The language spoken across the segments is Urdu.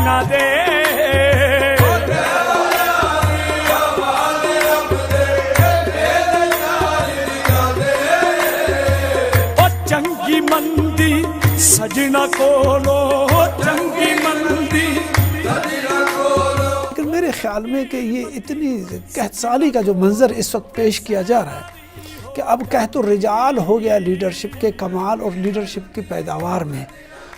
نہ دے چنگی مندی سجنا کولو چنگی مندی سجنا کولو. لیکن میرے خیال میں کہ یہ اتنی قحط سالی کا جو منظر اس وقت پیش کیا جا رہا ہے کہ اب قحط الرجال ہو گیا لیڈرشپ کے کمال اور لیڈرشپ کی پیداوار میں.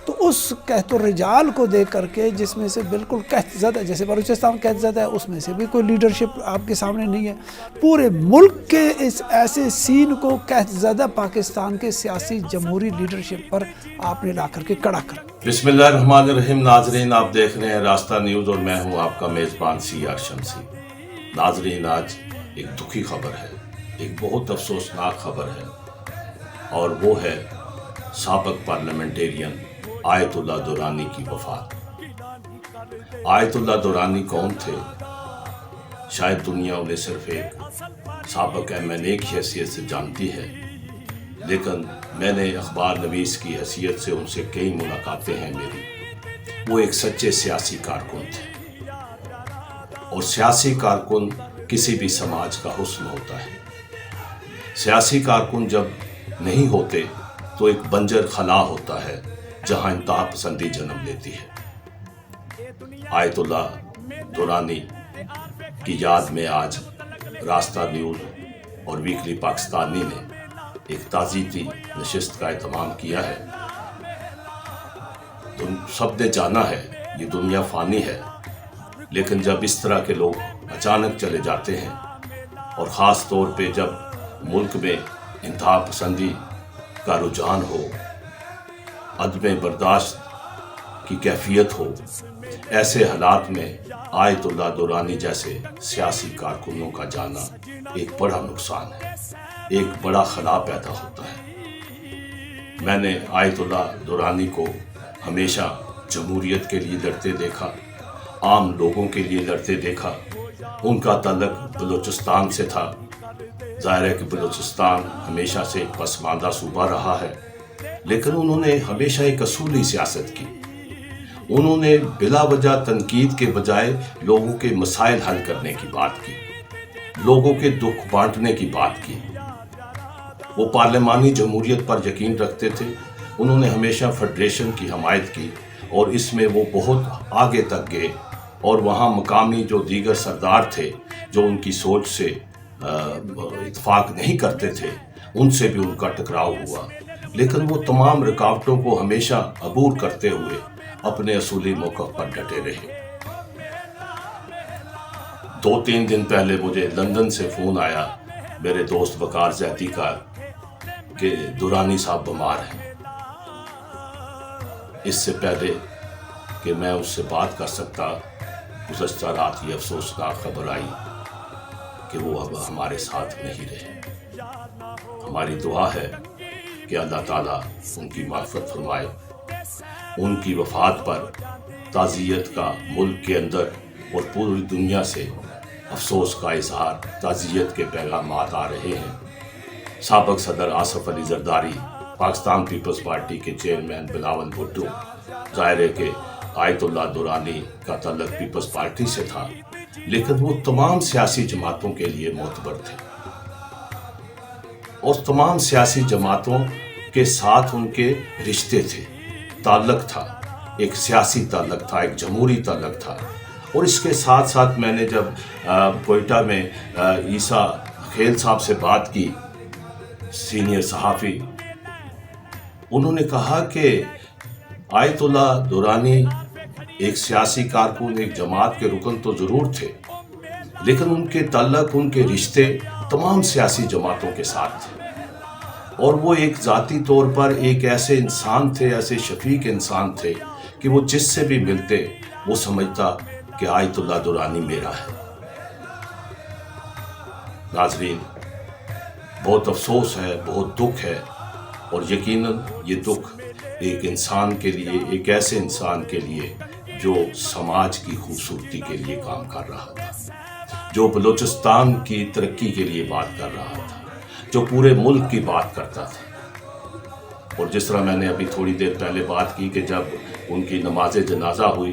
تو اس قحط الرجال کو دیکھ کر کے جس میں سے بالکل قحط زدہ، جیسے بلوچستان قحط زدہ ہے، اس میں سے بھی کوئی لیڈرشپ آپ کے سامنے نہیں ہے. پورے ملک کے اس ایسے سین کو قحط زدہ پاکستان کے سیاسی جمہوری لیڈرشپ پر آپ نے لا کر کے کڑا کر. بسم اللہ الرحمن الرحیم. ناظرین، آپ دیکھ رہے ہیں راستہ نیوز اور میں ہوں آپ کا میزبان سی آر شمسی. ناظرین، آج ایک دکھی خبر ہے، ایک بہت افسوسناک خبر ہے، اور وہ ہے سابق پارلیمنٹیرین آیت اللہ دورانی کی وفات. آیت اللہ دورانی کون تھے؟ شاید دنیا انہیں صرف ایک سابق M.N.A کی حیثیت سے جانتی ہے، لیکن میں نے اخبار نویس کی حیثیت سے ان سے کئی ملاقاتیں ہیں میری. وہ ایک سچے سیاسی کارکن تھے، اور سیاسی کارکن کسی بھی سماج کا حسن ہوتا ہے. سیاسی کارکن جب نہیں ہوتے تو ایک بنجر خلا ہوتا ہے جہاں انتہا پسندی جنم لیتی ہے. آیت اللہ دورانی کی یاد میں آج راستہ نیوز اور ویکلی پاکستانی نے ایک تعزیتی نشست کا اہتمام کیا ہے. سب نے جانا ہے یہ دنیا فانی ہے، لیکن جب اس طرح کے لوگ اچانک چلے جاتے ہیں، اور خاص طور پہ جب ملک میں انتہا پسندی کا رجحان ہو، عدم برداشت کی کیفیت ہو، ایسے حالات میں آیت اللہ دورانی جیسے سیاسی کارکنوں کا جانا ایک بڑا نقصان ہے، ایک بڑا خلا پیدا ہوتا ہے. میں نے آیت اللہ دورانی کو ہمیشہ جمہوریت کے لیے لڑتے دیکھا، عام لوگوں کے لیے لڑتے دیکھا. ان کا تعلق بلوچستان سے تھا. ظاہر ہے کہ بلوچستان ہمیشہ سے ایک پسماندہ صوبہ رہا ہے، لیکن انہوں نے ہمیشہ ایک اصولی سیاست کی. انہوں نے بلا وجہ تنقید کے بجائے لوگوں کے مسائل حل کرنے کی بات کی، لوگوں کے دکھ بانٹنے کی بات کی. وہ پارلیمانی جمہوریت پر یقین رکھتے تھے. انہوں نے ہمیشہ فیڈریشن کی حمایت کی، اور اس میں وہ بہت آگے تک گئے. اور وہاں مقامی جو دیگر سردار تھے جو ان کی سوچ سے اتفاق نہیں کرتے تھے، ان سے بھی ان کا ٹکراؤ ہوا، لیکن وہ تمام رکاوٹوں کو ہمیشہ عبور کرتے ہوئے اپنے اصولی موقف پر ڈٹے رہے. 2-3 دن پہلے مجھے لندن سے فون آیا میرے دوست وقار زیدی کا کہ دورانی صاحب بیمار ہیں. اس سے پہلے کہ میں اس سے بات کر سکتا، گزشتہ رات یہ افسوسناک خبر آئی کہ وہ اب ہمارے ساتھ نہیں رہے. ہماری دعا ہے کہ اللہ تعالیٰ ان کی مغفرت فرمائے. ان کی وفات پر تعزیت کا ملک کے اندر اور پوری دنیا سے افسوس کا اظہار، تعزیت کے پیغامات آ رہے ہیں. سابق صدر آصف علی زرداری، پاکستان پیپلز پارٹی کے چیئرمین بلاول بھٹو، ظاہر ہے کہ آیت اللہ دورانی کا تعلق پیپلز پارٹی سے تھا، لیکن وہ تمام سیاسی جماعتوں کے لیے معتبر تھے، اور تمام سیاسی جماعتوں کے ساتھ ان کے رشتے تھے، تعلق تھا، ایک سیاسی تعلق تھا، ایک جمہوری تعلق تھا. اور اس کے ساتھ ساتھ میں نے جب کوئٹہ میں عیسیٰ خیل صاحب سے بات کی، سینئر صحافی، انہوں نے کہا کہ آیت اللہ دورانی ایک سیاسی کارکن، ایک جماعت کے رکن تو ضرور تھے، لیکن ان کے تعلق، ان کے رشتے تمام سیاسی جماعتوں کے ساتھ تھے. اور وہ ایک ذاتی طور پر ایک ایسے انسان تھے، ایسے شفیق انسان تھے کہ وہ جس سے بھی ملتے وہ سمجھتا کہ آیت اللہ دورانی میرا ہے. ناظرین، بہت افسوس ہے، بہت دکھ ہے، اور یقیناً یہ دکھ ایک انسان کے لیے، ایک ایسے انسان کے لیے جو سماج کی خوبصورتی کے لیے کام کر رہا تھا، جو بلوچستان کی ترقی کے لیے بات کر رہا تھا، جو پورے ملک کی بات کرتا تھا. اور جس طرح میں نے ابھی تھوڑی دیر پہلے بات کی کہ جب ان کی نماز جنازہ ہوئی